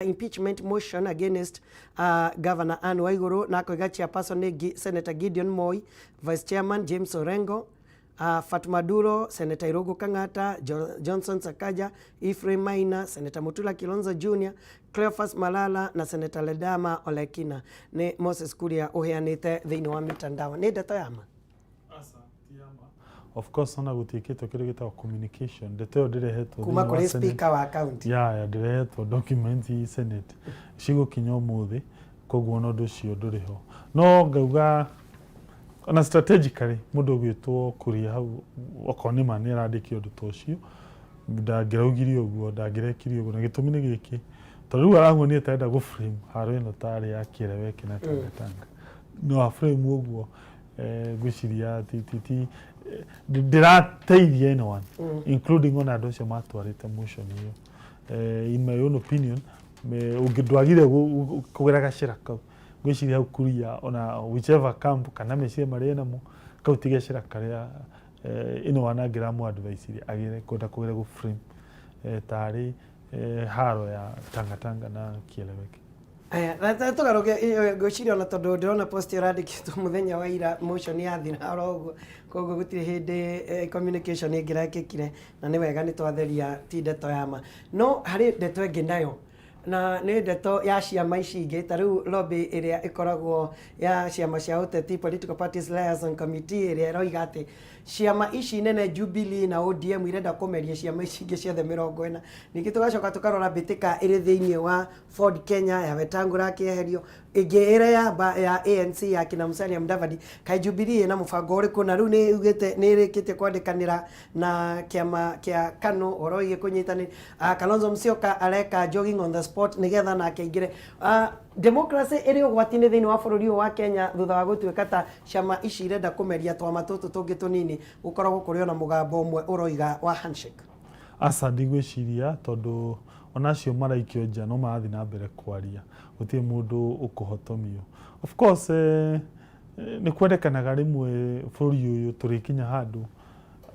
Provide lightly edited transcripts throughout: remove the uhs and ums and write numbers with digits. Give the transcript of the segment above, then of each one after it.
Impeachment motion against Governor Anne Waiguru na koiga chairperson ni Senator Gideon Moi, Vice Chairman James Orengo, Fatuma Duro, Senator Irungu Kang'ata, Johnson Sakaja, Ephraim Maina, Senator Mutula Kilonzo Jr., Cleophas Malala na Senator Ledama Olekina ni Moses Kuria uheanite thiini wa mitandao. Ni ndeto yama? Of course ona gutikitwo kiri gitwa communication ndeto ndirehetwo kuma kuri speaker wa county ndirehetwo document i Senate cigo kinyo muthi koguo no nducio nduriho no ngauga ona strategically mundu gwitwo kuria hau okoni mani arandikio ndu tocio ndangiraugirio uguo ndangirekirio uguo na gitumi ni giki tondu arahuonie tenda go frame haro ino tari ya kireweke na tanga no a frame uguo gwiciria titi ndirateithia ino one including on andu acio matwarite motion iyo in my own opinion ungindwagire kugera gacira kau gwiciria kuria ona whichever camp kana mecie mari namo kau tigecira karia ino wana gramu advice agire koda kugera go frame tari haro ya tanga na kieleweke. Tugaruge gwiciria ona tondu ndirona post irandikitwo muthenya wa ira motion ya thina oroguo koguo gutire hindi communication ingirakikire na ni wega ni twatheria ti ndeto yama no hari ndeto ingi nayo na ni ndeto ya ciama ici ingi ta riu lobby iria ikoragwo ya ciama cia uteti political parties liaison committee iria roiga ati ciama ici nene Jubilee na ODM irenda kumeria ciama ici ingi ciothe 40 ningi tugacoka tukarora bitika iri thiini wa Ford Kenya ya Wetangula kieherio ingi ire ya ANC ya kina Musalia Mudavadi kai Jubilee na mubango uriku na riu ni ugite ni irikite kwandikanira na kiama kia KANU oroige kunyitani Kalonzo Musyoka areka jogging on the spot nigetha na keingire democracy iri ugwatini thiini wa bururi wa Kenya thutha wa gutuika ta ciama ici irenda kumeria twama tutu tungi tunini ukoragwo kuri ona mugambo umwe uroiga wa handshake asa ndigwiciria tondu onacio maraikio nja no marathi na mbere kwaria gutie mundu ukuhotomio of course ni kwendekanaga rimwe bururi uyu turikinya handu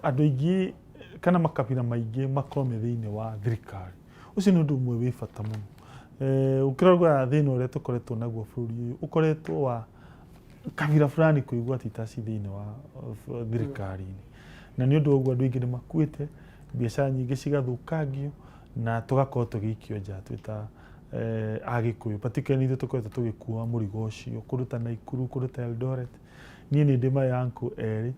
andu ingi kana makabira maingi makome thiini wa thirikari ucio ni undu umwe wi bata muno ukirogwa thiini uria tukoretwo naguo bururi uyu ukoretwo wa kabira fulani kuigwa titaci thiini wa thirikari na ni undu uguo andu ingi ni makuite biacara nyingi cigathukangio na tugakorwo tugikio nja twita agikuyu particularly ithu tukoretwo tugikua murigo ucio kuruta Naikuru kuruta Eldoret nie ni ndima yanku eri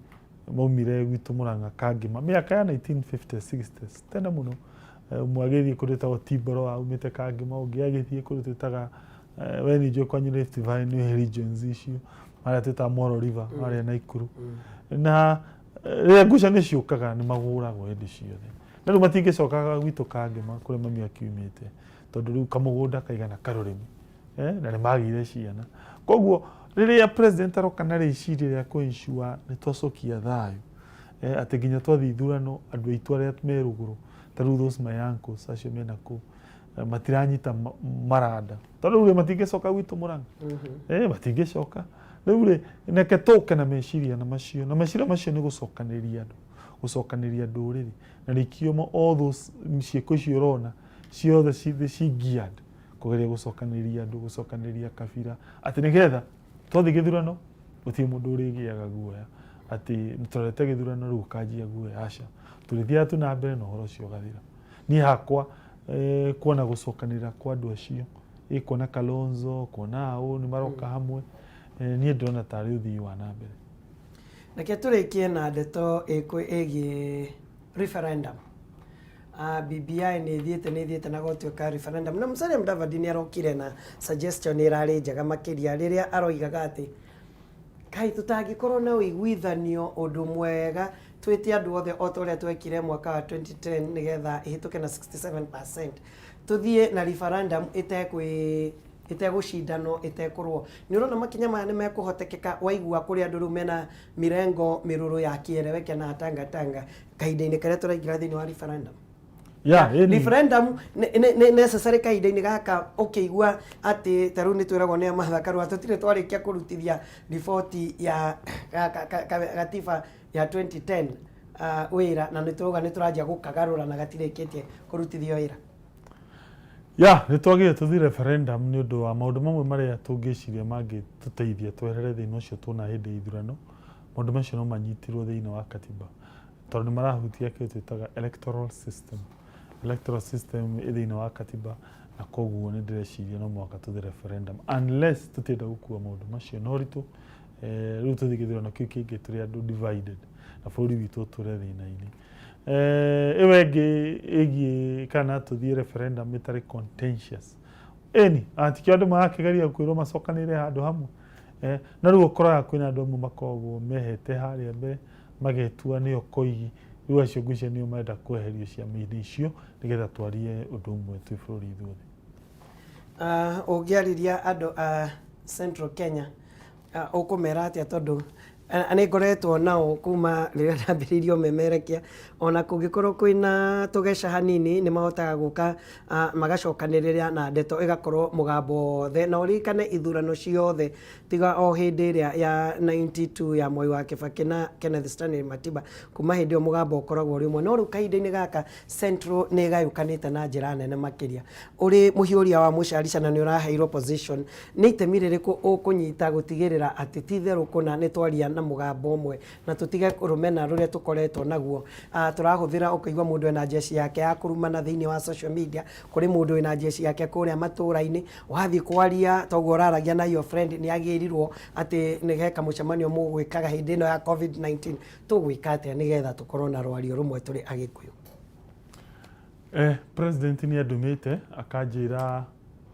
maumire gwitu Murang'a Kangima miaka ya 1950s 60s tena muno mwagithie kuruta Otiboro aumite Kangima ungi agithie kurutaga weni jo kwa Rift Valley ni regions icio maria twita Moro River maria Naikuru na ria ngucanio ciukaga ni maguragwo hindi ciothe na riu matingicokaga gwitu Kangima kuri mami akiumite tondu riu kamugunda kaigana karurimi na ni magire ciana koguo riria president aroka na riciria ria kuensure ni twacokia thayu ati nginya twathithurano andu aitu aria meruguru ta riu those my uncles acio mena ku matiranyita marada tondu riu matingicoka gwitu Murang'a matingicoka riu neke tuke na meciria na macio ni gucokaniria nduriri na rikiomo all those ciiko cio rona ciothe geared kugeria gucokaniria kabira ati nigetha twathi githurano gutie mundu urigiaga guoya ati nitorete githurano riu kanjia guoya aca turithia tu na mbere no horo cio gathira ni hakwa kuona gucokanira kwa andu acio kuona Kalonzo kuona au ni maroka hamwe ni ndona tari uthii wa na mbere nake turikie na ndeto egi referendum BBI ni thiete na gotweka referendum na Musalia Mudavadi ni arokire na suggestion irari njega makiria riria aroigaga ati kai tutagikorwo na uiguithanio undu mwega twite andu othe otoria twekire mwaka wa 2010 nigetha ihituke na 67% tuthie na referendum itegucindano itekurwo ni urona makinya maya ni mekuhotekeka waigua kuri andu mena mirengo miruru ya kieleweke na tanga kahinda-ini karia turaingira thiini wa referendum referendum ne necessary kahinda-ini gaka ukigua ati taru ni twiragwo ni mathakaru atutire twarikia kurutithia report ya gatiba ya 2010 wira na ni turuga ni turanjia gukagarura na gatirikitie kurutithio wira Ya nĩ twagĩrĩire tũthiĩ referendum nĩ ũndũ wa maũndũ mamwe marĩa tũngĩciria mangĩtũteithia tweherere thĩna ũcio tuona hĩndĩ ya ithurano. Maũndũ macio no manyitirwo thĩinĩ wa katiba tondũ nĩ marahutia kĩrĩa twĩtaga electoral system. Electoral system thĩinĩ wa katiba, na koguo nĩ ndĩreciria no mũhaka tũthiĩ referendum unless tũtienda gũkua maũndũ macio na ũritũ. Rĩu tũthiĩ gĩthurano kĩu kĩngĩ tũrĩ andũ divided na bũrũri witũ ũtũre thĩna-inĩ. Ĩyo ĩngĩ ĩgiĩ kana tũthiĩ referendum ĩtarĩ contentious. Ĩni atikĩo andũ marakĩgeria kwĩrwo macokanĩrĩre handũ hamwe. Na rĩu ũkoraga kwĩna andũ amwe makoragwo mehete harĩa mbere magetua nĩo koigi. Rĩu acio ngwĩciria nĩo marenda kweherio ciama-inĩ icio nĩgetha twarie ũndũ ũmwe twĩ bũrũri ithuothe. Ũngĩarĩria andũ a Central Kenya ũkũmera atĩa tondũ nĩ ngoretwo nao kuma rĩrĩa ndambĩrĩirie ũmemerekia, ona kũngĩkorwo kwĩna tũgeca hanini nĩ mahotaga gũka magacokanĩrĩra na ndeto ĩgakorwo mũgambo wothe, na ũririkane ithurano ciothe tiga o hĩndĩ ĩrĩa ya 92 ya Mwai wa Kibaki na Kenneth Stanley Matiba, kuma hĩndĩ ĩyo mũgambo ũkoragwo ũrĩ ũmwe, no rĩu kahinda-inĩ gaka Central nĩ ĩgayũkanĩte na njĩra nene makĩria. Ũrĩ mũhiũria wa mũcarica na nĩ ũraheirwo position, nĩ itemi rĩrĩkũ ũkũnyita gũtigĩrĩra atĩ ti therũ kũna nĩ twaria na mũgambo ũmwe na tũtige rũmena rũrĩa tũkoretwo naguo? Tũrahũthĩra ũkaigua mũndũ ena jeci yake ya kũrumana thĩinĩ wa social media, kũrĩ mũndũ ena jeci yake kũrĩa matũũra-inĩ, wathiĩ kwaria toguo ũraragia na your friend nĩ agĩrirwo atĩ nĩ geka mũcemanio mũgwĩkaga hĩndĩ ĩno ya COVID-19. Tũgwĩka atĩa nĩgetha tũkorwo na rwario rũmwe tũrĩ Agĩkũyũ? President nĩ andũmĩte akanjĩra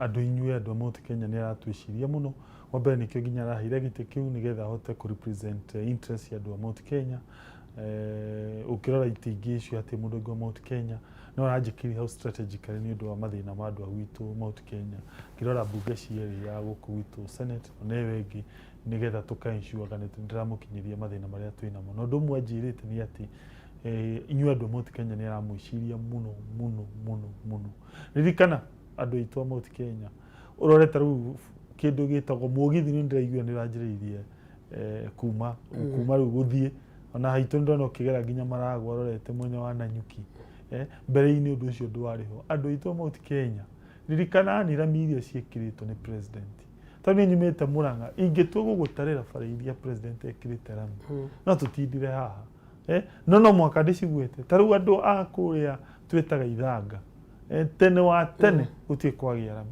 andũ inyuĩ andũ a Mount Kenya nĩ aratwĩciria mũno. Wa mbere nĩkĩo nginya araheire gĩtĩ kĩu nĩgetha ahote kũ represent interest ya andũ a Mount Kenya. Ũkĩrora itĩ ingĩ icio atĩ mũndũ ũngĩ wa Mount Kenya no aranjĩkĩire hau strategically nĩ ũndũ wa mathĩna ma andũ a gwitũ Mount Kenya. Ngĩrora mbunge cierĩ ya gũkũ gwitũ Senate na ĩyo ĩngĩ nĩgetha tũka-ensure nĩ ndĩramũkinyĩria mathĩna marĩa twĩnamo. Na ũndũ ũmwe anjĩrĩte nĩ atĩ inyuĩ andũ a Mount Kenya nĩ aramwĩciria mũno mũno mũno mũno. Ririkana andũ aitũ a Mount Kenya, ũrore ta rĩu kĩndũ gĩtagwo mũgithi nĩ ndĩraigua nĩ ũranjĩrĩirie kuma rĩu gũthiĩ, ona haitũ nĩ ndona ũkĩgera nginya Maragwa rorete mwena wa Nanyuki. Mbere-inĩ ũndũ ũcio ndwarĩho. Andũ aitũ a Mount Kenya, ririkana nĩ rami iria ciĩkĩrĩtwo nĩ president. Tondũ nĩ nyumĩte Mũrang'a, ingĩtua gũgũtarĩra bara iria president ekĩrĩte rami no tũtindire haha. No mũhaka ndĩciguĩte. Ta rĩu andũ a kũrĩa twĩtaga Ithanga, tene wa tene gũtirĩ kwagĩa rami,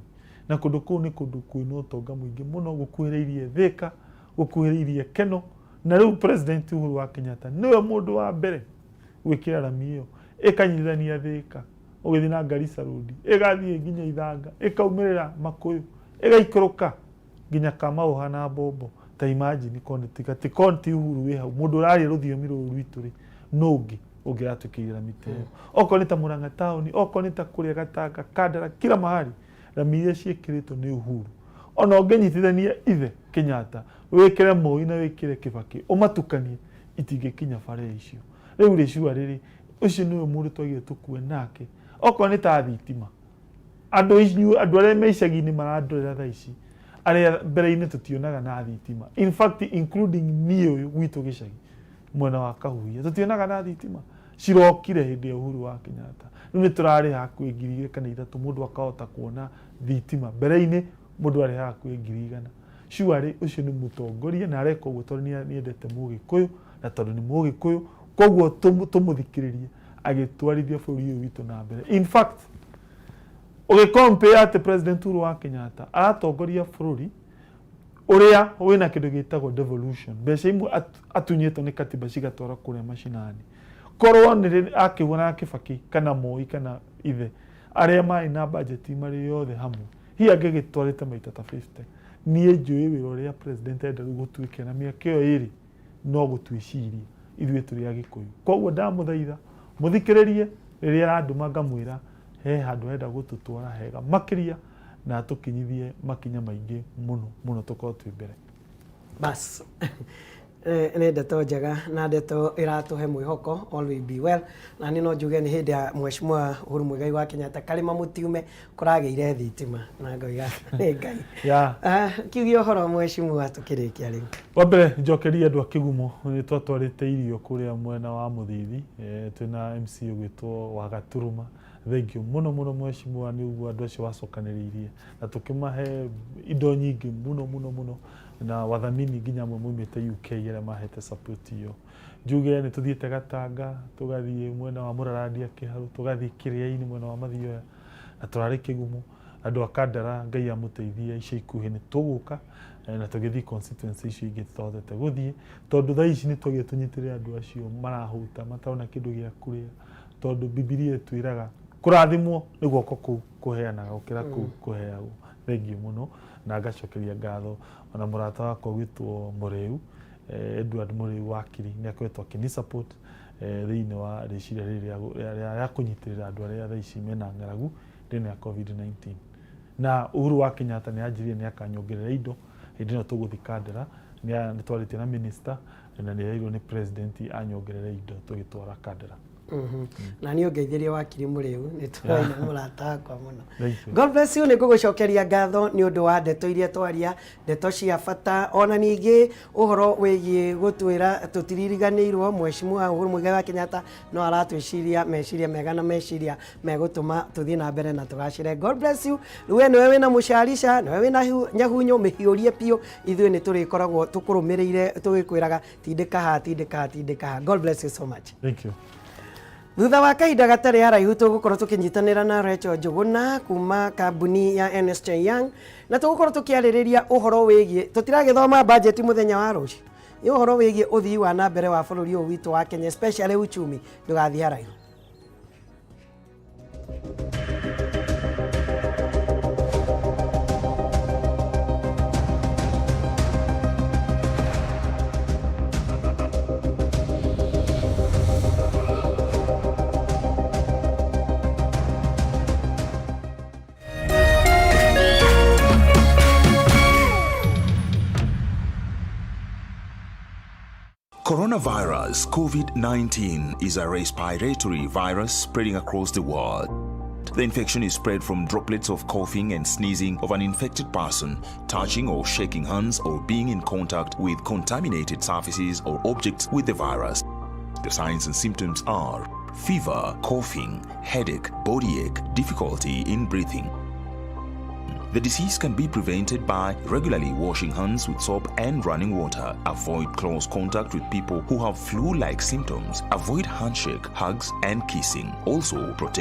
na kũndũ kũu nĩ kũndũ kwĩna ũtonga mũingĩ mũno, gũkuhĩrĩirie Thĩka, gũkuhĩrĩirie Keno, na rĩu president Uhuru wa Kenyatta nĩwe mũndũ wa mbere gwĩkĩra rami ĩyo ĩkanyitithania Thĩka, ũgĩthiĩ na Garissa Road, ĩgathiĩ nginya Ithanga, ĩkaumĩrĩra Makũyũ, ĩgaikũrũka nginya Kamau na Bombo. Ta imagine ti konti Uhuru wĩ hau, mũndũ ũraria rũthiomi rũrũ rwitũ rĩ, no ũngĩ ũngĩratwĩkĩrĩra rami ta ĩyo. Okorwo nĩ ta Mũrang'a taũni, okorwo nĩ ta kũrĩa Gatanga, Kandara, kila mahali rami iria ciĩkĩrĩtwo nĩ Uhuru. Ona ũngĩnyitithania ithe Kenyatta, wĩkĩre Moi na wĩkĩre Kibaki, ũmatukanie, itingĩkinya bara icio. Rĩu rĩcua rĩrĩ, ũcio nĩwe mũndũ twagĩrĩire tũkue nake. Okorwo nĩ ta thitima, andũ arĩa me icagi-inĩ marandorera thaa ici, arĩa mbere-inĩ tũtionaga na thitima, in fact including niĩ ũyũ gwitũ gĩcagi mwena wa Kahuhia tũtionaga na thitima, cirokire hĩndĩ ya Uhuru wa Kenyatta. Rĩu nĩ tũrarĩ hakuhĩ 2,000 kana 3,000 mũndũ akahota kuona thitima, mbere-inĩ mũndũ arĩ hakuhĩ 100,000. Surely ũcio nĩ mũtongoria na areka ũguo tondũ nĩ endete Mũgĩkũyũ, na tondũ nĩ Mũgĩkũyũ koguo tũmũthikĩrĩrie agĩtwarithia bũrũri ũyũ witũ na mbere. In fact ũgĩcompare atĩ president Uhuru wa Kenyatta aratongoria bũrũri ũrĩa wĩna kĩndũ gĩtagwo devolution, mbeca imwe atunyĩtwo nĩ katiba cigatwara kũrĩa macinani. Korwo nĩ akĩhũra Kibaki kana Moi kana ithe arĩa marĩ na budget marĩ yothe hamwe, hihi angĩgĩtwarĩte maita ta 50. Niĩ njũĩ wĩra ũrĩa president enda rĩu gũtuĩke na mĩaka ĩyo ĩrĩ no gũtwĩciria ithuĩ tũrĩ Agĩkũyũ. Koguo ndamũthaitha mũthikĩrĩrie rĩrĩa arandũma ngamwĩra he handũ enda gũtũtwara hega makĩria na tũkinyithie makinya maingĩ mũno mũno tũkorwo twĩ mbere. Bas nĩ ndeto njega na ndeto ĩratũhe mwĩhoko, all will be well. Na nĩ no njuge nĩ hĩndĩ ya Mheshimiwa Uhuru Muigai wa Kenyatta karĩma mũtiume kũragĩire thitima na ngoiga nĩ Ngai. Kiugia ũhoro Mheshimiwa tũkĩrĩkia rĩu. Wa mbere njokeria andũ a Kĩgumo, nĩ twatwarĩte irio kũrĩa mwena wa Mũthithi, twĩna MC ũgwĩtwo wa Gaturuma, thengio muno muno mheshimiwa ni uguo andu acio wacokanĩrĩirie na tukimahe indo nyingi muno na wathamini nginya amwe moimĩte UK arĩa mahete support iyo njuge nĩ tuthiĩte Gatanga tugathiĩ mwena wa Mũraradia Kĩharu tugathiĩ Kĩrĩainĩ mwena wa Mathioya na turarĩ Kĩgumu andu akandara Ngai amũteithie ica ikuhĩ nĩ tũgũka na tũgĩthiĩ constituency icio ingĩ tutahotete gũthiĩ tondu thaa ici nĩ twagĩrĩire tũnyitĩrĩre andu acio marahuta matarona kĩndũ gĩa kũrĩa tondu Bibilia twĩraga kũrathimwo nĩ guoko kũu kũheanaga gũkĩra kũu kũheagwo thengio muno na ngacokeria ngatho ona mũrata wakwa gwĩtwo Mũrĩu Edward Mũrĩu wakiri nĩ akoretwo akĩni support thĩinĩ wa rĩciria rĩrĩa ya kũnyitĩrĩra andũ arĩa thaa ici mena ng'aragu thĩinĩ ya COVID-19 na Uhuru wa Kenyatta nĩ anjirie nĩ akanyongerera indo hĩndĩ ĩno tũgũthiĩ Kandara nĩ twarĩtie na minister na nĩ yairwo nĩ president anyongerera indo tũgĩtwara Kandara. Na nĩ ongeithĩrie wakiri Mũrĩu nĩ tũraina mũrata wakwa mũno. God bless you nĩ ngũgũcokeria ngatho nĩ ũndũ wa ndeto iria twaria ndeto cia bata ona ningĩ ũhoro wĩgiĩ gũtwĩra tũtiririganĩirwo mheshimiwa Uhuru Muigai wa Kenyatta no aratwĩciria meciria mega na meciria megũtũma tũthiĩ na mbere na tũgacĩre. God bless you. Rĩu nĩwe wĩna mũcarica nĩwe wĩna nyahunyo mĩhiũrie piũ ithuĩ nĩ tũrĩkoragwo tũkũrũmĩrĩire tũgĩkwĩraga tindĩka ha. God bless you so much. Thank you. Thutha wa kahinda gatarĩ haraihu tũgũkorwo tũkĩnyitanĩra na Rachel Njuguna kuma kambuni ya NSJ Young na tũgũkorwo tũkĩarĩrĩria ũhoro wĩgiĩ tũtiragĩthoma budget mũthenya wa rũciũ nĩ ũhoro wĩgiĩ ũthii wa na mbere wa bũrũri ũyũ witũ wa Kenya especially uchumi ndũgathiĩ haraihu. Coronavirus COVID-19 is a respiratory virus spreading across the world. The infection is spread from droplets of coughing and sneezing of an infected person, touching or shaking hands or being in contact with contaminated surfaces or objects with the virus. The signs and symptoms are fever, coughing, headache, body ache, difficulty in breathing. The disease can be prevented by regularly washing hands with soap and running water. Avoid close contact with people who have flu-like symptoms. Avoid handshake, hugs, and kissing. Also, protect